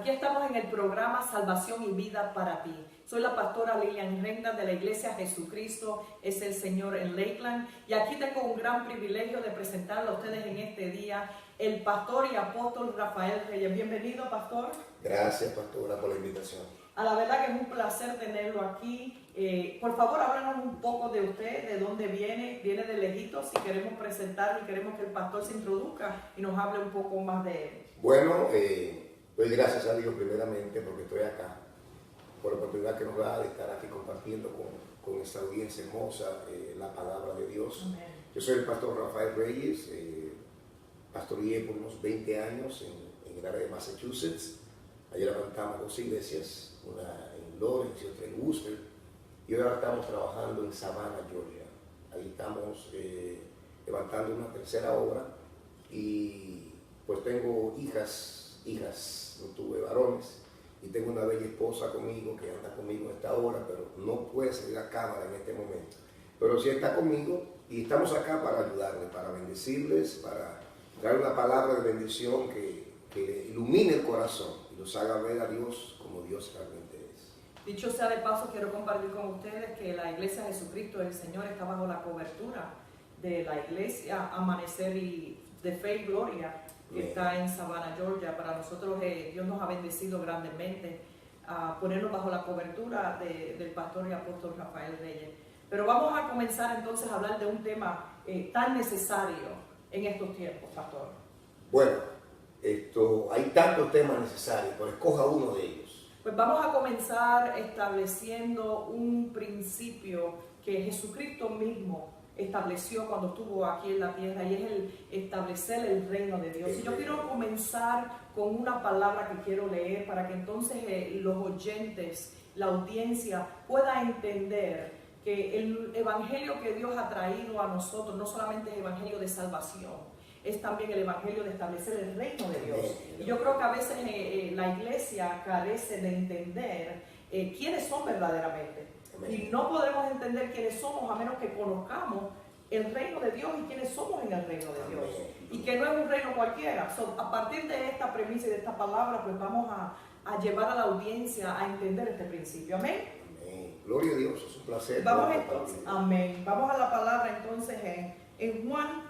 Aquí estamos en el programa Salvación y Vida para ti. Soy la pastora Lilian Renda de la Iglesia Jesucristo es el Señor en Lakeland. Y aquí tengo un gran privilegio de presentarle a ustedes en este día el pastor y apóstol Rafael Reyes. Bienvenido, pastor. Gracias, pastora, por la invitación. A la verdad que es un placer tenerlo aquí. Por favor, háblanos un poco de usted, de dónde viene. Viene de lejitos. Si queremos presentarlo y queremos que el pastor se introduzca y nos hable un poco más de él. Bueno, doy gracias a Dios primeramente porque estoy acá, por la oportunidad que nos da de estar aquí compartiendo con esta audiencia hermosa la palabra de Dios. Amén. Yo soy el pastor Rafael Reyes, pastoreé por unos 20 años en el área de Massachusetts. Allí levantamos 2 iglesias, una en Lawrence y otra en Worcester, y ahora estamos trabajando en Savannah, Georgia. Ahí estamos levantando una tercera obra y pues tengo hijas, no tuve varones, y tengo una bella esposa conmigo que anda conmigo en esta hora, pero no puede salir a cámara en este momento. Pero sí está conmigo y estamos acá para ayudarles, para bendecirles, para traer una palabra de bendición que le ilumine el corazón y los haga ver a Dios como Dios realmente es. Dicho sea de paso, quiero compartir con ustedes que la Iglesia Jesucristo del Señor está bajo la cobertura de la Iglesia Amanecer y de Fe y Gloria, que está en Savannah, Georgia. Para nosotros Dios nos ha bendecido grandemente a ponernos bajo la cobertura del pastor y apóstol Rafael Reyes. Pero vamos a comenzar entonces a hablar de un tema tan necesario en estos tiempos, pastor. Bueno, hay tantos temas necesarios, pero escoja uno de ellos. Pues vamos a comenzar estableciendo un principio que Jesucristo mismo estableció cuando estuvo aquí en la tierra, y es el establecer el reino de Dios. Y yo quiero comenzar con una palabra que quiero leer para que entonces los oyentes, la audiencia, pueda entender que el evangelio que Dios ha traído a nosotros no solamente es el evangelio de salvación, es también el evangelio de establecer el reino de Dios. Y yo creo que a veces la iglesia carece de entender quiénes son verdaderamente. Y no podremos entender quiénes somos a menos que conozcamos el reino de Dios y quiénes somos en el reino de Dios. Y que no es un reino cualquiera. A partir de esta premisa y de esta palabra, pues vamos a llevar a la audiencia a entender este principio. Amén. Amén. Gloria a Dios, es un placer. Vamos entonces, amén. Vamos a la palabra entonces en Juan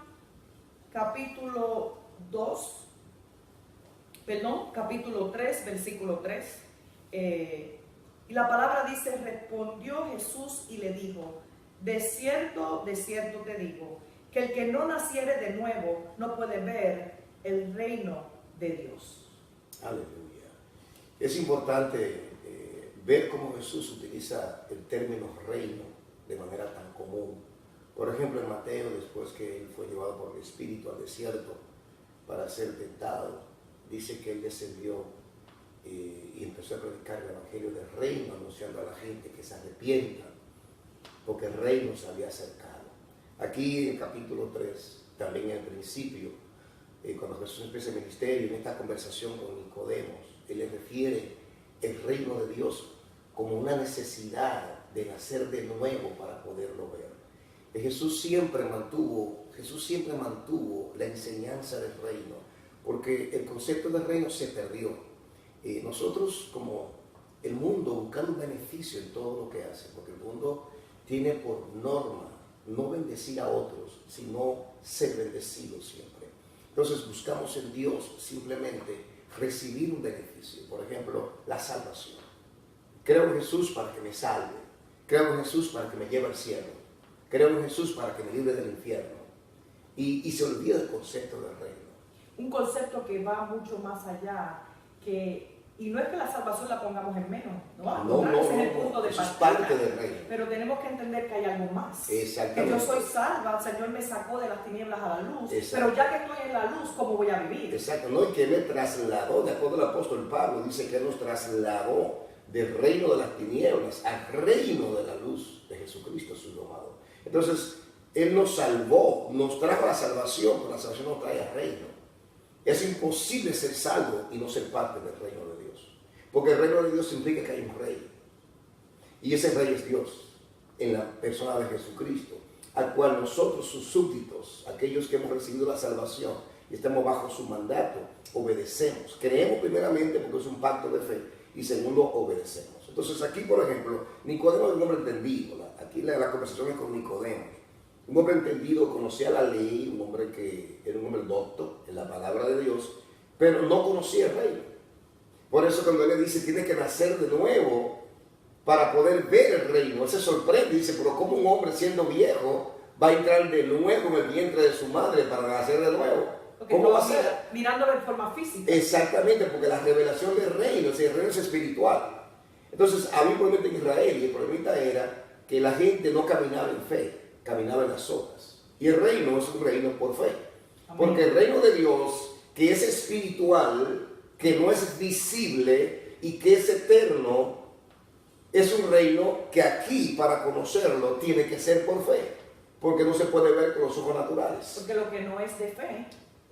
capítulo 3, versículo 3. Y la palabra dice: respondió Jesús y le dijo, de cierto te digo, que el que no naciere de nuevo no puede ver el reino de Dios. Aleluya. Es importante ver cómo Jesús utiliza el término reino de manera tan común. Por ejemplo, en Mateo, después que él fue llevado por el Espíritu al desierto para ser tentado, dice que él descendió y empezó a predicar el evangelio del reino, anunciando a la gente que se arrepientan, porque el reino se había acercado. Aquí en capítulo 3, también en el principio, cuando Jesús empieza el ministerio, en esta conversación con Nicodemos, él le refiere el reino de Dios como una necesidad de nacer de nuevo para poderlo ver. Jesús siempre mantuvo la enseñanza del reino, porque el concepto del reino se perdió. Nosotros, como el mundo, buscando un beneficio en todo lo que hace, porque el mundo tiene por norma no bendecir a otros, sino ser bendecido siempre. Entonces buscamos en Dios simplemente recibir un beneficio, por ejemplo, la salvación. Creo en Jesús para que me salve, creo en Jesús para que me lleve al cielo, creo en Jesús para que me libre del infierno. Y se olvida del concepto del reino. Un concepto que va mucho más allá, y no es que la salvación la pongamos en menos, ¿no? Ese es el punto de partida. Es parte del reino. Pero tenemos que entender que hay algo más. Exactamente. Que yo soy salva, el Señor me sacó de las tinieblas a la luz. Exacto. Pero ya que estoy en la luz, ¿cómo voy a vivir? Exacto, no, y que me trasladó, de acuerdo al apóstol Pablo, dice que nos trasladó del reino de las tinieblas al reino de la luz de Jesucristo, su amado. Entonces, Él nos salvó, nos trajo la salvación, pero la salvación nos trae al reino. Es imposible ser salvo y no ser parte del reino de Dios. Porque el reino de Dios implica que hay un rey. Y ese rey es Dios, en la persona de Jesucristo, al cual nosotros, sus súbditos, aquellos que hemos recibido la salvación, y estamos bajo su mandato, obedecemos. Creemos primeramente porque es un pacto de fe y segundo, obedecemos. Entonces aquí, por ejemplo, Nicodemo es un hombre entendido. Aquí la conversación es con Nicodemo. Un hombre entendido, conocía la ley, un hombre que era un hombre docto en la palabra de Dios, pero no conocía el reino. Por eso cuando él le dice, tienes que nacer de nuevo para poder ver el reino, él se sorprende y dice, pero ¿cómo un hombre siendo viejo va a entrar de nuevo en el vientre de su madre para nacer de nuevo? Porque ¿Cómo va a ser? Mirándolo en forma física. Exactamente, porque la revelación del reino, el reino es espiritual. Entonces, había un problema en Israel y el problema era que la gente no caminaba en fe, caminaba en las obras. Y el reino es un reino por fe. Amén. Porque el reino de Dios, que es espiritual, que no es visible y que es eterno, es un reino que aquí, para conocerlo, tiene que ser por fe. Porque no se puede ver con los ojos naturales. Porque lo que no es de fe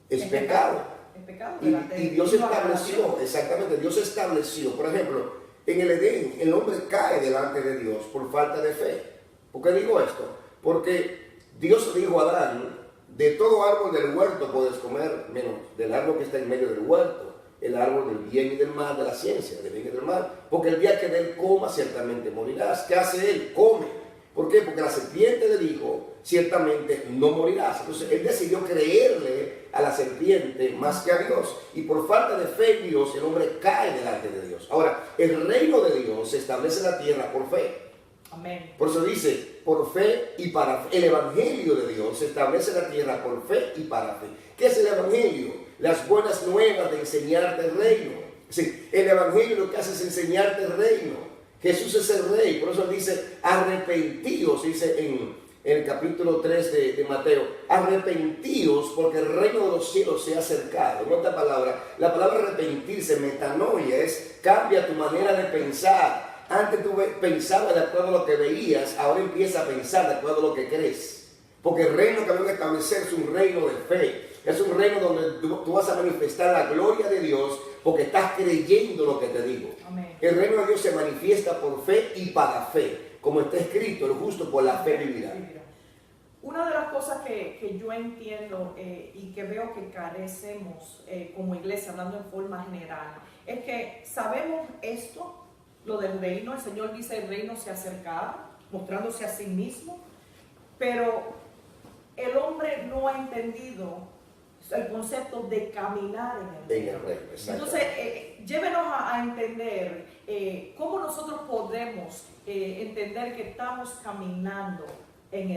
es pecado. Es pecado. Y Dios estableció, exactamente, Dios estableció, por ejemplo, en el Edén, el hombre cae delante de Dios por falta de fe. ¿Por qué digo esto? Porque Dios dijo a Adán, de todo árbol del huerto puedes comer, menos del árbol que está en medio del huerto, el árbol del bien y del mal, de la ciencia, del bien y del mal, porque el día que de él coma, ciertamente morirás. ¿Qué hace él? Come. ¿Por qué? Porque la serpiente le dijo, ciertamente no morirás. Entonces él decidió creerle a la serpiente más que a Dios. Y por falta de fe en Dios, el hombre cae delante de Dios. Ahora, el reino de Dios se establece en la tierra por fe. Amén. Por eso dice, por fe y para fe. El evangelio de Dios se establece en la tierra por fe y para fe. ¿Qué es el evangelio? Las buenas nuevas de enseñarte el reino. Sí, el evangelio lo que hace es enseñarte el reino. Jesús es el rey, por eso dice, arrepentíos, dice en el capítulo 3 de Mateo, arrepentíos porque el reino de los cielos se ha acercado. En otra palabra, la palabra arrepentirse, metanoia, es cambia tu manera de pensar. Antes tú pensabas de acuerdo a lo que veías, ahora empieza a pensar de acuerdo a lo que crees. Porque el reino que voy a establecer es un reino de fe. Es un reino donde tú vas a manifestar la gloria de Dios porque estás creyendo lo que te digo. Amén. El reino de Dios se manifiesta por fe y para fe. Como está escrito, el justo por la fe vivirá. Una de las cosas que yo entiendo y que veo que carecemos como iglesia, hablando en forma general, es que sabemos esto, lo del reino. El Señor dice el reino se acercaba, mostrándose a sí mismo, pero el hombre no ha entendido el concepto de caminar en el reino. Entonces, llévenos a entender cómo nosotros podemos entender que estamos caminando en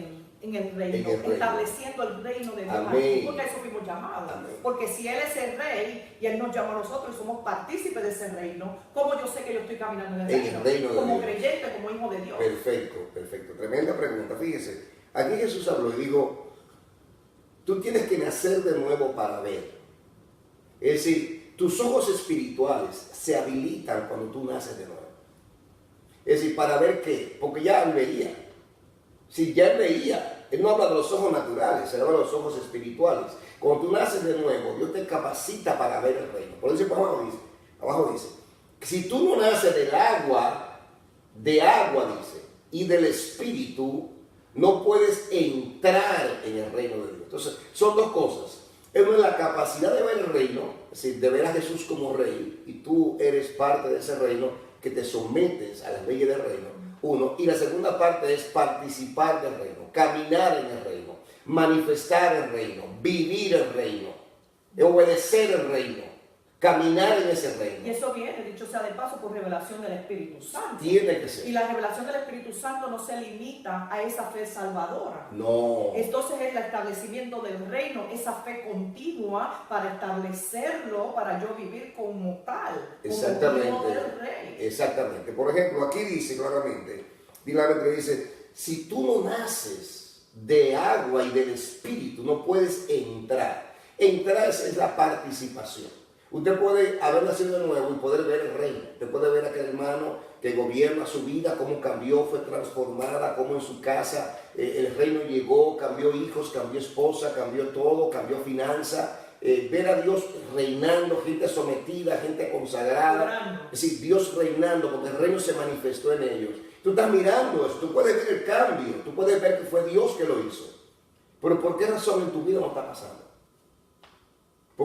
el reino, estableciendo el reino de Dios. Amén. Porque a eso fuimos llamados. Amén. Porque si Él es el rey y Él nos llama a nosotros y somos partícipes de ese reino, ¿cómo yo sé que yo estoy caminando en el reino? Como creyente, como hijo de Dios. Perfecto, perfecto. Tremenda pregunta. Fíjese, aquí Jesús habló y dijo, tú tienes que nacer de nuevo para ver. Es decir, tus ojos espirituales se habilitan cuando tú naces de nuevo. Es decir, ¿para ver qué? Porque ya él veía. Si ya él veía, él no habla de los ojos naturales, él habla de los ojos espirituales. Cuando tú naces de nuevo, Dios te capacita para ver el reino. Por eso abajo dice, si tú no naces del agua, de agua dice, y del espíritu, no puedes entrar en el reino de Dios. Entonces, son dos cosas. Uno es la capacidad de ver el reino, es decir, de ver a Jesús como rey, y tú eres parte de ese reino que te sometes a las leyes del reino. Uno. Y la segunda parte es participar del reino, caminar en el reino, manifestar el reino, vivir el reino, obedecer el reino, caminar en ese reino. Y eso viene, dicho sea de paso, por revelación del Espíritu Santo. Tiene que ser. Y la revelación del Espíritu Santo no se limita a esa fe salvadora. No. Entonces es el establecimiento del reino, esa fe continua para establecerlo, para yo vivir como tal, exactamente, como hijo del rey. Exactamente. Por ejemplo, aquí dice claramente, dice, si tú no naces de agua y del Espíritu, no puedes entrar. Entrar es la participación. Usted puede haber nacido de nuevo y poder ver el reino. Usted puede ver a aquel hermano que gobierna su vida, cómo cambió, fue transformada, cómo en su casa el reino llegó, cambió hijos, cambió esposa, cambió todo, cambió finanzas. Ver a Dios reinando, gente sometida, gente consagrada. Es decir, Dios reinando, porque el reino se manifestó en ellos. Tú estás mirando eso, tú puedes ver el cambio, tú puedes ver que fue Dios que lo hizo. Pero ¿por qué razón en tu vida no está pasando?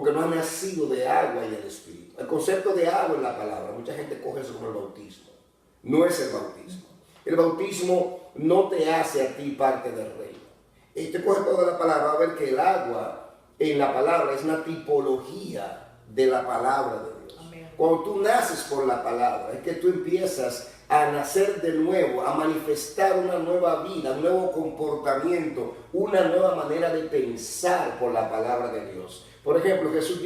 porque no ha nacido de agua y del Espíritu. El concepto de agua en la palabra, mucha gente coge eso como el bautismo. No es el bautismo. El bautismo no te hace a ti parte del reino. Y te coge toda la palabra, va a ver que el agua en la palabra es una tipología de la palabra de Dios. Amén. Cuando tú naces por la palabra, es que tú empiezas a nacer de nuevo, a manifestar una nueva vida, un nuevo comportamiento, una nueva manera de pensar por la palabra de Dios. Por ejemplo, Jesús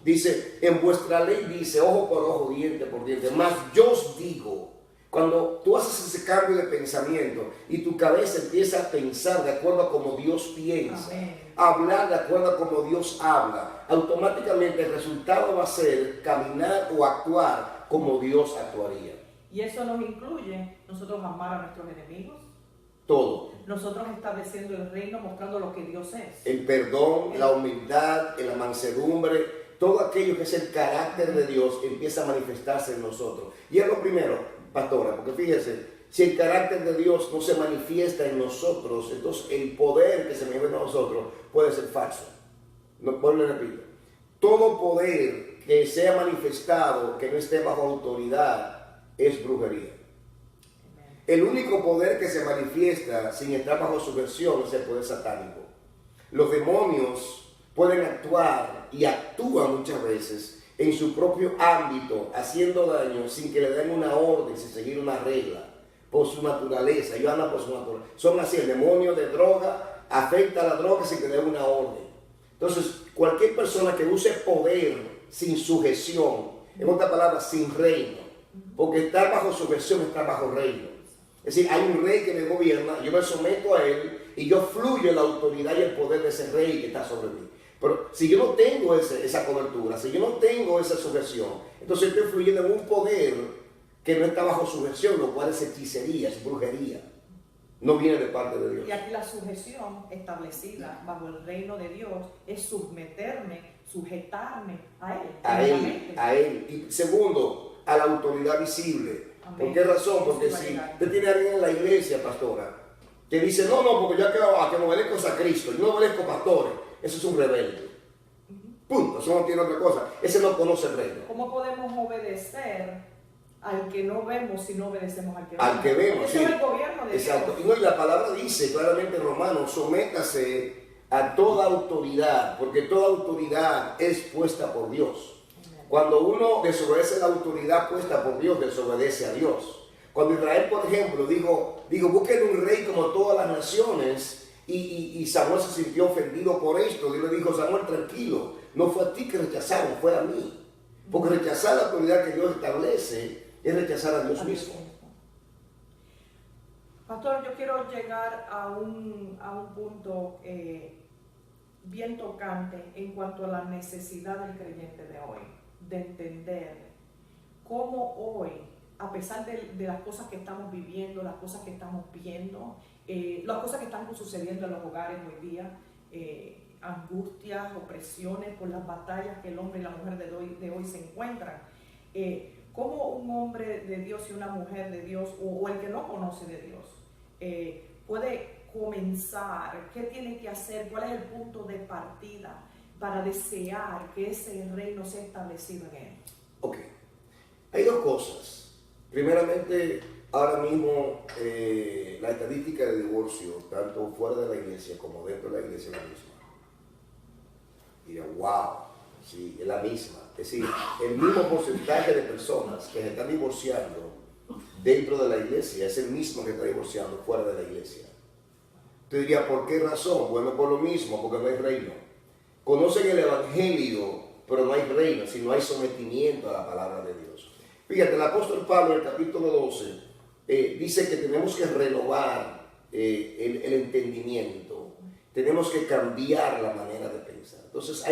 dice, en vuestra ley dice, ojo por ojo, diente por diente, mas yo os digo, cuando tú haces ese cambio de pensamiento y tu cabeza empieza a pensar de acuerdo a como Dios piensa, a hablar de acuerdo a como Dios habla, automáticamente el resultado va a ser caminar o actuar como Dios actuaría. Y eso nos incluye nosotros amar a nuestros enemigos. Todo. Nosotros estableciendo el reino, mostrando lo que Dios es. El perdón, la humildad, la mansedumbre, todo aquello que es el carácter de Dios empieza a manifestarse en nosotros. Y es lo primero, pastora, porque fíjese, si el carácter de Dios no se manifiesta en nosotros, entonces el poder que se manifiesta en nosotros puede ser falso. No, vuelvo y repito. Todo poder que sea manifestado, que no esté bajo autoridad, es brujería. El único poder que se manifiesta sin estar bajo subversión es el poder satánico. Los demonios pueden actuar y actúan muchas veces en su propio ámbito, haciendo daño sin que le den una orden, sin seguir una regla, por su naturaleza. Ellos andan por su naturaleza. Son así, el demonio de droga afecta a la droga sin que le den una orden. Entonces, cualquier persona que use poder sin sujeción, en otras palabras, sin reino, porque estar bajo sujeción está bajo reino. Es decir, hay un rey que me gobierna, yo me someto a él y yo fluyo en la autoridad y el poder de ese rey que está sobre mí. Pero si yo no tengo esa cobertura, si yo no tengo esa sujeción, entonces estoy fluyendo en un poder que no está bajo sujeción, lo cual es hechicería, es brujería. No viene de parte de Dios. Y aquí la sujeción establecida bajo el reino de Dios es sujetarme a Él. A Él. Y segundo, a la autoridad visible. Amén. ¿Por qué razón? Porque si usted tiene a alguien en la iglesia, pastora, que dice, no, porque yo que me obedezco a Cristo, yo no obedezco pastores, eso es un rebelde. Punto, eso no tiene otra cosa. Ese no conoce el reino. ¿Cómo podemos obedecer al que no vemos si no obedecemos al que vemos? Al que vemos, sí. Es el gobierno de Exacto. Dios. Y la palabra dice claramente en Romanos, sométase a toda autoridad, porque toda autoridad es puesta por Dios. Cuando uno desobedece la autoridad puesta por Dios, desobedece a Dios. Cuando Israel, por ejemplo, dijo, busquen un rey como todas las naciones, y Samuel se sintió ofendido por esto. Dios le dijo, Samuel, tranquilo, no fue a ti que rechazaron, fue a mí. Porque rechazar la autoridad que Dios establece es rechazar a Dios mismo. Pastor, yo quiero llegar a un punto bien tocante en cuanto a la necesidad del creyente de hoy, de entender cómo hoy, a pesar de las cosas que estamos viviendo, las cosas que estamos viendo, las cosas que están sucediendo en los hogares hoy día, angustias, opresiones por las batallas que el hombre y la mujer de hoy se encuentran, cómo un hombre de Dios y una mujer de Dios, o el que no conoce de Dios, puede comenzar, qué tiene que hacer, cuál es el punto de partida para desear que ese reino sea establecido en él. Ok, hay dos cosas. Primeramente, ahora mismo la estadística de divorcio, tanto fuera de la iglesia como dentro de la iglesia, es la misma. Y digo, wow, sí, es la misma. Es decir, el mismo porcentaje de personas que se están divorciando dentro de la iglesia es el mismo que está divorciando fuera de la iglesia. Tú dirías, ¿por qué razón? Bueno, por lo mismo, porque no hay reino. Conocen el evangelio, pero no hay reino, si no hay sometimiento a la palabra de Dios. Fíjate, el apóstol Pablo en el capítulo 12 dice que tenemos que renovar el entendimiento, tenemos que cambiar la manera de pensar. Entonces,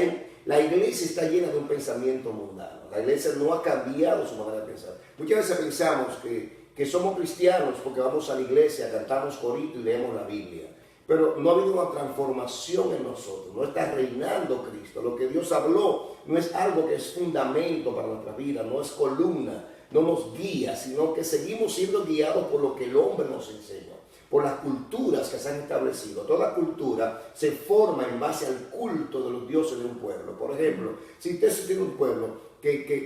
la iglesia está llena de un pensamiento mundano. La iglesia no ha cambiado su manera de pensar. Muchas veces pensamos que somos cristianos porque vamos a la iglesia, cantamos corito y leemos la Biblia. Pero no ha habido una transformación en nosotros, no está reinando Cristo. Lo que Dios habló no es algo que es fundamento para nuestra vida, no es columna, no nos guía, sino que seguimos siendo guiados por lo que el hombre nos enseña. por las culturas que se han establecido. Toda cultura se forma en base al culto de los dioses de un pueblo. Por ejemplo, si usted tiene un pueblo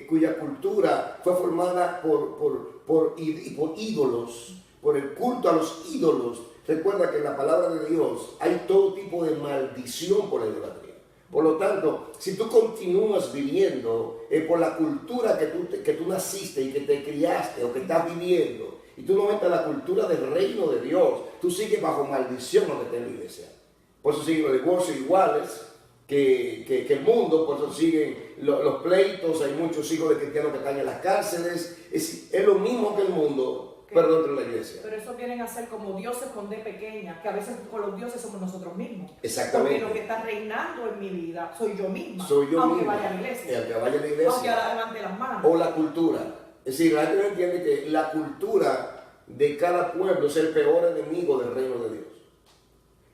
cuya cultura fue formada por ídolos, por el culto a los ídolos, recuerda que en la palabra de Dios hay todo tipo de maldición por la idolatría. Por lo tanto, si tú continúas viviendo por la cultura que tú naciste y que te criaste o que estás viviendo, y tú no entras a la cultura del reino de Dios, tú sigues bajo maldición lo que está en la iglesia. Por eso siguen los divorcios iguales que el mundo, por eso siguen los pleitos, hay muchos hijos de cristianos que están en las cárceles, es lo mismo que el mundo, pero dentro de la iglesia. Pero eso vienen a ser como dioses con D pequeña, que a veces con los dioses somos nosotros mismos. Exactamente. Porque lo que está reinando en mi vida soy yo misma. Soy yo aunque misma. Vaya a la iglesia. Aunque vaya a la iglesia. Aunque levante las manos. O la cultura. Es decir, la gente no entiende que la cultura de cada pueblo es el peor enemigo del reino de Dios.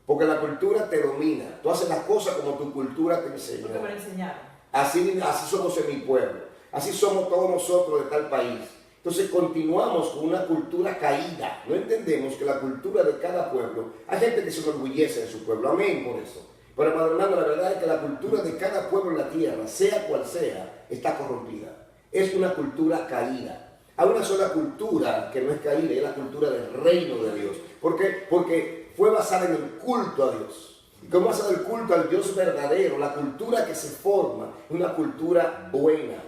Porque la cultura te domina. Tú haces las cosas como tu cultura te enseñó. Porque me lo enseñaron. Así somos en mi pueblo. Así somos todos nosotros de tal país. Entonces continuamos con una cultura caída. No entendemos que la cultura de cada pueblo, hay gente que se enorgullece de su pueblo. Amén por eso. Pero hermano, la verdad es que la cultura de cada pueblo en la tierra, sea cual sea, está corrompida. Es una cultura caída. Hay una sola cultura que no es caída, es la cultura del reino de Dios. ¿Por qué? Porque fue basada en el culto a Dios. Y como basada en el culto al Dios verdadero, la cultura que se forma es una cultura buena,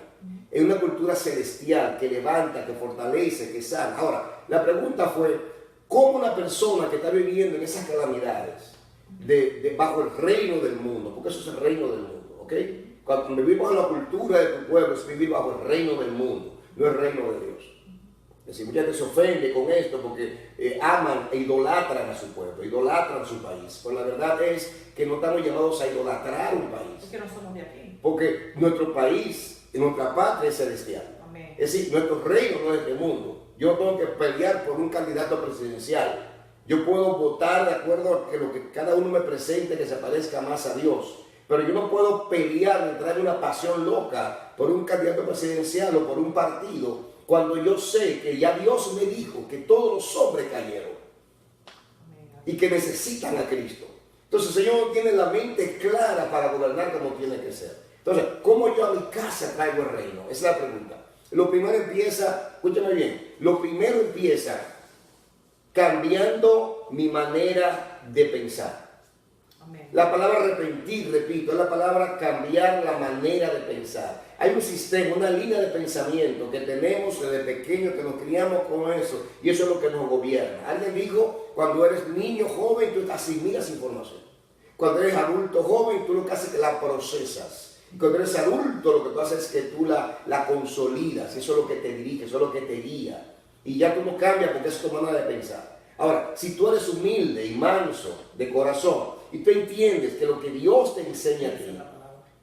es una cultura celestial que levanta, que fortalece, que sana. Ahora, la pregunta fue, ¿cómo una persona que está viviendo en esas calamidades, bajo el reino del mundo, porque eso es el reino del mundo, ¿ok? Cuando vivimos en la cultura de tu pueblo, es vivir bajo el reino del mundo, no el reino de Dios. Es decir, mucha gente se ofende con esto porque aman e idolatran a su pueblo, idolatran su país. Pero la verdad es que no estamos llamados a idolatrar un país. Es que no somos de aquí. Porque nuestro país, nuestra patria es celestial. Amén. Es decir, nuestro reino no es de este mundo. Yo tengo que pelear por un candidato presidencial. Yo puedo votar de acuerdo a que lo que cada uno me presente que se parezca más a Dios. Pero yo no puedo pelear, entrar en una pasión loca por un candidato presidencial o por un partido, cuando yo sé que ya Dios me dijo que todos los hombres cayeron y que necesitan a Cristo. Entonces el Señor tiene la mente clara para gobernar como tiene que ser. Entonces, ¿cómo yo a mi casa traigo el reino? Esa es la pregunta. Lo primero empieza, escúchame bien, lo primero empieza cambiando mi manera de pensar. La palabra arrepentir, repito, es la palabra cambiar la manera de pensar. Hay un sistema, una línea de pensamiento que tenemos desde pequeños, que nos criamos con eso, y eso es lo que nos gobierna. Alguien dijo, cuando eres niño, joven, tú asimilas información. Cuando eres adulto, joven, tú lo que haces es que la procesas. Cuando eres adulto, lo que tú haces es que tú la consolidas, eso es lo que te dirige, eso es lo que te guía. Y ya tú no cambias porque es tu manera de pensar. Ahora, si tú eres humilde y manso de corazón, y tú entiendes que lo que Dios te enseña a ti,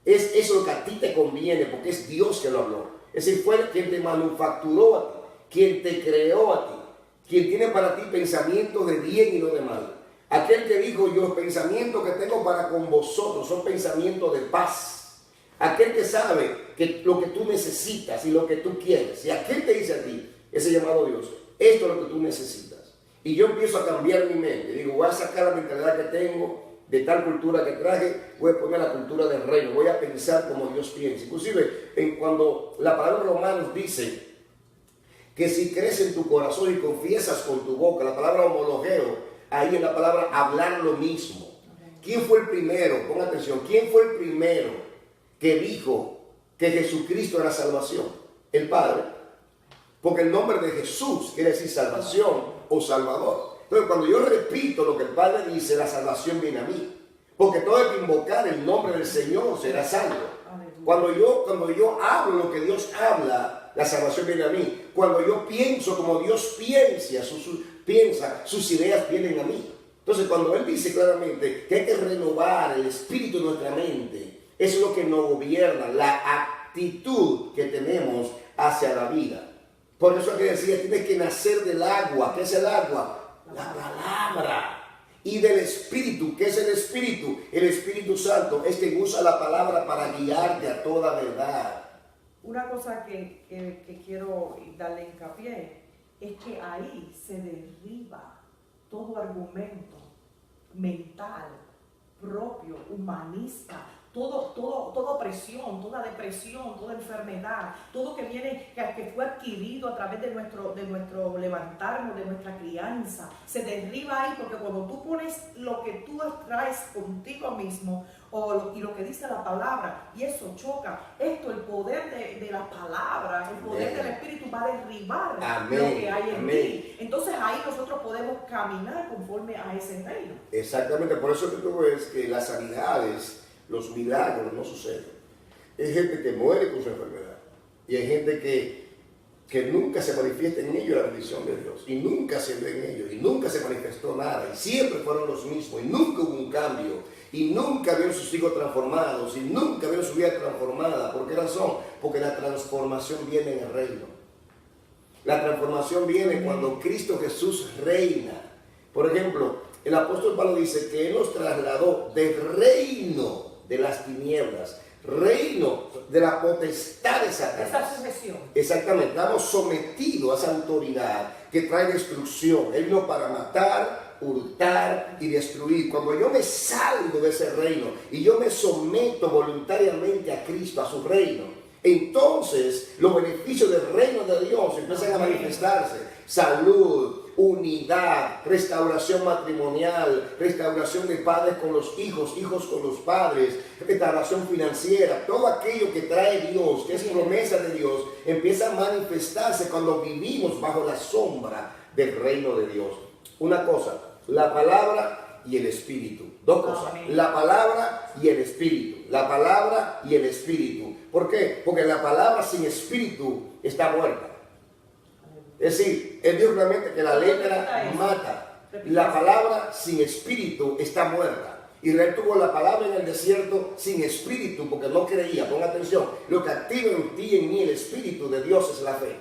es eso lo que a ti te conviene, porque es Dios que lo habló. Es decir, fue quien te manufacturó a ti, quien te creó a ti, quien tiene para ti pensamientos de bien y no de mal. Aquel que dijo, yo los pensamientos que tengo para con vosotros son pensamientos de paz. Aquel que sabe que lo que tú necesitas y lo que tú quieres, y aquel te dice a ti, ese llamado Dios, esto es lo que tú necesitas. Y yo empiezo a cambiar mi mente, digo, voy a sacar la mentalidad que tengo, de tal cultura que traje, voy a poner la cultura del reino, voy a pensar como Dios piensa. Inclusive, cuando la palabra de Romanos dice que si crees en tu corazón y confiesas con tu boca, la palabra homologeo, ahí en la palabra hablar lo mismo. ¿Quién fue el primero? Pon atención, ¿quién fue el primero que dijo que Jesucristo era salvación? El Padre. Porque el nombre de Jesús quiere decir salvación o salvador. Entonces, cuando yo repito lo que el Padre dice, la salvación viene a mí. Porque todo el que invocar el nombre del Señor será salvo. Cuando yo hablo lo que Dios habla, la salvación viene a mí. Cuando yo pienso como Dios piensa, sus ideas vienen a mí. Entonces, cuando Él dice claramente que hay que renovar el espíritu de nuestra mente, eso es lo que nos gobierna, la actitud que tenemos hacia la vida. Por eso que decía, tienes que nacer del agua. ¿Qué es el agua? La palabra. Y del Espíritu. ¿Qué es el Espíritu? El Espíritu Santo es quien usa la palabra para guiarte a toda verdad. Una cosa que quiero darle hincapié es que ahí se derriba todo argumento mental, propio, humanista, toda opresión, toda depresión, toda enfermedad, todo que viene, que fue adquirido a través de nuestro levantarnos, de nuestra crianza, se derriba ahí, porque cuando tú pones lo que tú traes contigo mismo, y lo que dice la palabra, y eso choca, el poder de la palabra, el poder del Espíritu va a derribar lo que hay en ti. Entonces ahí nosotros podemos caminar conforme a ese reino. Exactamente, por eso que tú ves que las sanidades, los milagros no suceden. Hay gente que muere con su enfermedad y hay gente que nunca se manifiesta en ellos la bendición de Dios, y nunca se ve en ellos, y nunca se manifestó nada, y siempre fueron los mismos, y nunca hubo un cambio, y nunca vieron sus hijos transformados, y nunca vieron su vida transformada. ¿Por qué razón? Porque la transformación viene en el reino. La transformación viene cuando Cristo Jesús reina. Por ejemplo, el apóstol Pablo dice que Él nos trasladó del reino de las tinieblas, reino de la potestad de Satanás. Esa sucesión. Exactamente, estamos sometidos a esa autoridad que trae destrucción. Él vino para matar, hurtar y destruir. Cuando yo me salgo de ese reino y yo me someto voluntariamente a Cristo, a su reino, entonces los beneficios del reino de Dios empiezan a manifestarse. Salud, unidad, restauración matrimonial, restauración de padres con los hijos, hijos con los padres, restauración financiera, todo aquello que trae Dios, que es promesa de Dios, empieza a manifestarse cuando vivimos bajo la sombra del reino de Dios. Una cosa, la palabra y el espíritu. Dos cosas, la palabra y el espíritu. La palabra y el espíritu. ¿Por qué? Porque la palabra sin espíritu está muerta. Es decir, Él dijo realmente que la letra mata. La palabra sin espíritu está muerta. Israel tuvo la palabra en el desierto sin espíritu porque no creía. Ponga atención, lo que activa en ti y en mí el espíritu de Dios es la fe.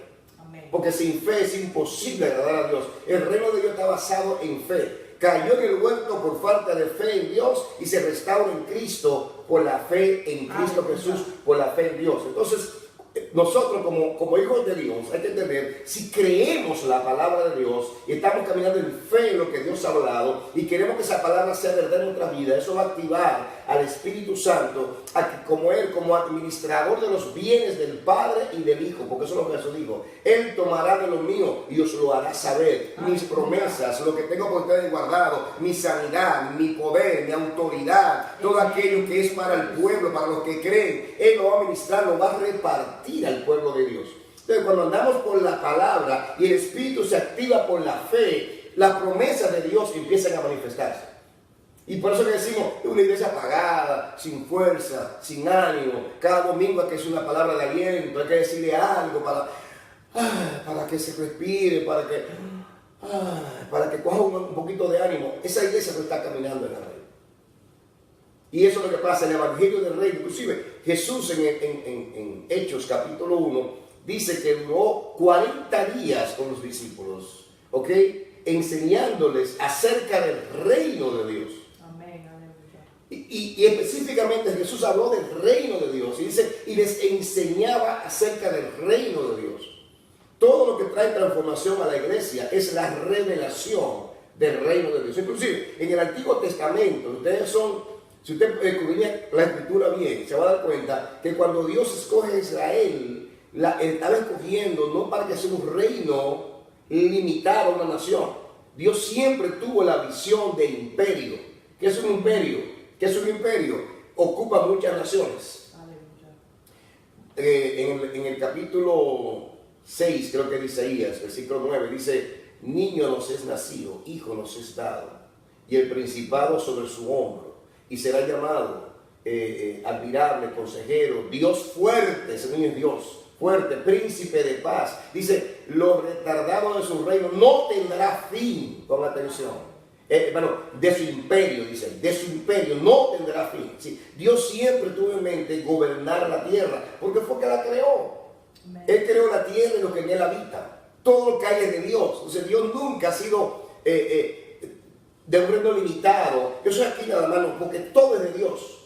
Porque sin fe es imposible agradar a Dios. El reino de Dios está basado en fe. Cayó en el huerto por falta de fe en Dios y se restaura en Cristo por la fe en Cristo Jesús, por la fe en Dios. Entonces, nosotros como hijos de Dios hay que entender, si creemos la palabra de Dios y estamos caminando en fe en lo que Dios ha hablado y queremos que esa palabra sea verdad en nuestra vida, eso va a activar al Espíritu Santo a que como Él, como administrador de los bienes del Padre y del Hijo, porque eso es lo que Jesús dijo, Él tomará de lo mío y os lo hará saber, mis promesas, lo que tengo por ustedes guardado, mi sanidad, mi poder, mi autoridad, todo aquello que es para el pueblo, para los que creen, Él lo va a ministrar, lo va a repartir al pueblo de Dios. Entonces, cuando andamos por la palabra y el Espíritu se activa por la fe, las promesas de Dios empiezan a manifestarse. Y por eso que decimos, es una iglesia apagada, sin fuerza, sin ánimo. Cada domingo hay que decir una palabra de aliento, hay que decirle algo para que se respire, para que coja un poquito de ánimo. Esa iglesia no está caminando en la red. Y eso es lo que pasa en el Evangelio del Reino. Inclusive Jesús en Hechos capítulo 1 dice que duró 40 días con los discípulos, ¿ok? Enseñándoles acerca del reino de Dios. Amén. Y específicamente Jesús habló del reino de Dios y dice, y les enseñaba acerca del reino de Dios. Todo lo que trae transformación a la iglesia es la revelación del reino de Dios. Inclusive en el Antiguo Testamento, si usted escudriña la escritura bien, se va a dar cuenta que cuando Dios escoge a Israel, estaba escogiendo no para que sea un reino limitado a una nación. Dios siempre tuvo la visión de imperio. ¿Qué es un imperio? ¿Qué es un imperio? Ocupa muchas naciones. En el capítulo 6, creo que de Isaías, versículo 9, dice, niño nos es nacido, hijo nos es dado, y el principado sobre su hombro. Y será llamado admirable, consejero, Dios fuerte, ese niño es Dios, fuerte, príncipe de paz. Dice, lo retardado de su reino no tendrá fin, con atención. De su imperio, dice, de su imperio no tendrá fin. ¿Sí? Dios siempre tuvo en mente gobernar la tierra, porque fue que la creó. Él creó la tierra y lo que en él habita. Todo lo que hay es de Dios. Entonces Dios nunca ha sido de un reino limitado. Yo soy aquí nada más, porque todo es de Dios.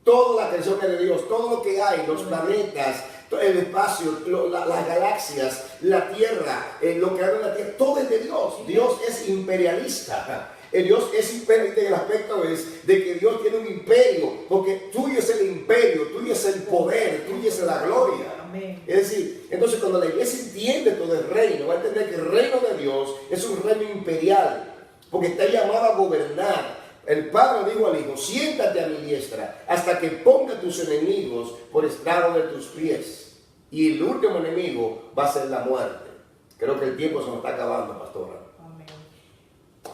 Toda la creación es de Dios. Todo lo que hay, los planetas, el espacio, las galaxias, la tierra, lo que hay en la tierra, todo es de Dios. Dios es imperialista. Dios es imperialista en el aspecto es de que Dios tiene un imperio, porque tuyo es el imperio, tuyo es el poder, tuyo es la gloria. Amén. Es decir, entonces cuando la iglesia entiende todo el reino, va a entender que el reino de Dios es un reino imperial, porque está llamado a gobernar. El Padre dijo al Hijo, siéntate a mi diestra hasta que ponga tus enemigos por estrado de tus pies. Y el último enemigo va a ser la muerte. Creo que el tiempo se nos está acabando, pastora. Amén.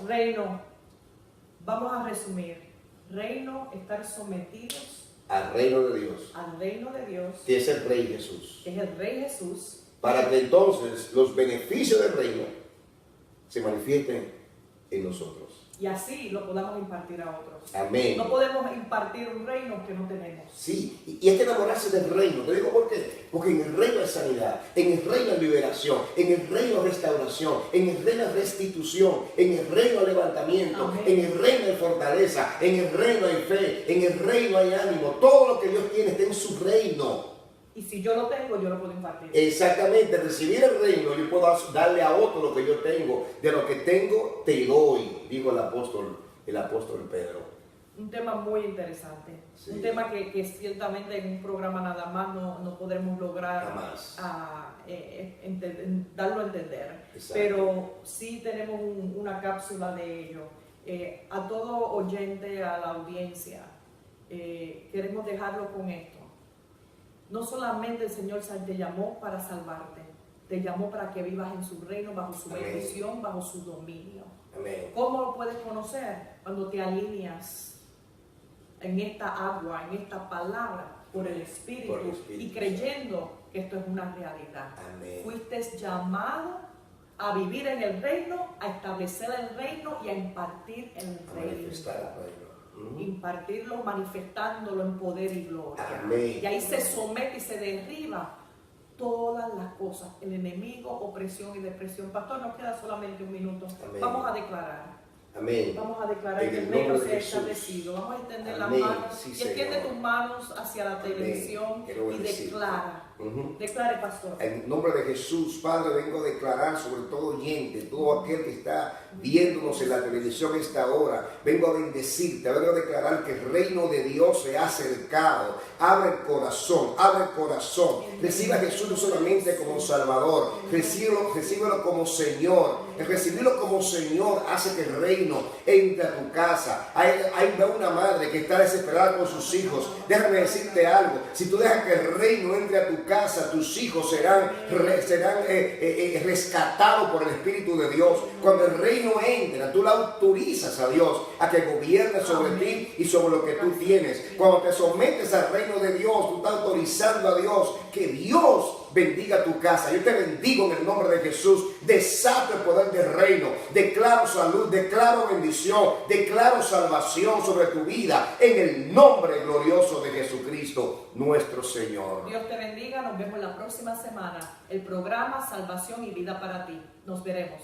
Reino, vamos a resumir. Reino, estar sometidos Al reino de Dios, al reino de Dios, que es el Rey Jesús. que es el Rey Jesús, Para que entonces los beneficios del reino se manifiesten en nosotros. y así lo podamos impartir a otros. Amén. No podemos impartir un reino que no tenemos. Sí, y hay que enamorarse del reino. Te digo por qué. Porque en el reino hay sanidad, en el reino hay liberación, en el reino hay restauración, en el reino hay restitución, en el reino hay levantamiento, Amén. en el reino hay fortaleza, en el reino hay fe, en el reino hay ánimo. Todo lo que Dios tiene está en su reino. Y si yo lo tengo, yo lo puedo impartir. Exactamente, recibir el reino, yo puedo darle a otro lo que yo tengo. De lo que tengo, te doy, dijo el apóstol Pedro. Un tema muy interesante. Sí. Un tema que ciertamente en un programa nada más no podremos lograr Jamás. darlo a entender. Exacto. Pero sí tenemos una cápsula de ello. A todo oyente, a la audiencia, queremos dejarlo con esto. No solamente el Señor te llamó para salvarte, te llamó para que vivas en su reino, bajo su Amén. bendición, bajo su dominio. Amén. ¿Cómo lo puedes conocer? Cuando te alineas en esta agua, en esta palabra, por el Espíritu, Por el Espíritu. y creyendo que esto es una realidad. Amén. Fuiste llamado a vivir en el reino, a establecer el reino y a impartir el A reino. manifestar el reino. Impartirlo, manifestándolo en poder y gloria. Amén. Y ahí se somete y se derriba todas las cosas, el enemigo, opresión y depresión. Pastor, nos queda solamente un minuto. Amén. Vamos a declarar. Amén. Vamos a declarar En que el el reino nombre de sea Jesús. establecido. Vamos a extender Amén. las manos Sí, y extiende Señor. tus manos hacia la Amén. televisión Quiero y bendecirte. declara. Ujú. Declare, pastor. En nombre de Jesús, Padre, vengo a declarar sobre todo oyente, todo aquel que está viéndonos en la televisión esta hora. Vengo a bendecirte, vengo a declarar que el reino de Dios se ha acercado. Abre el corazón, abre el corazón. Reciba a Jesús no solamente como Salvador, recíbelo como Señor. El recibirlo como Señor hace que el reino entre a tu casa. Hay una madre que está desesperada con sus hijos. Déjame decirte algo. Si tú dejas que el reino entre a tu casa, tus hijos serán rescatados por el Espíritu de Dios. Cuando el reino entra, tú la autorizas a Dios a que gobierne sobre ti y sobre lo que tú tienes. Cuando te sometes al reino de Dios, tú estás autorizando a Dios que Dios bendiga tu casa. Yo te bendigo en el nombre de Jesús. Desato el poder del reino. Declaro salud, declaro bendición, declaro salvación sobre tu vida en el nombre glorioso de Jesucristo, nuestro Señor. Dios te bendiga. Nos vemos la próxima semana. El programa Salvación y Vida para ti. Nos veremos.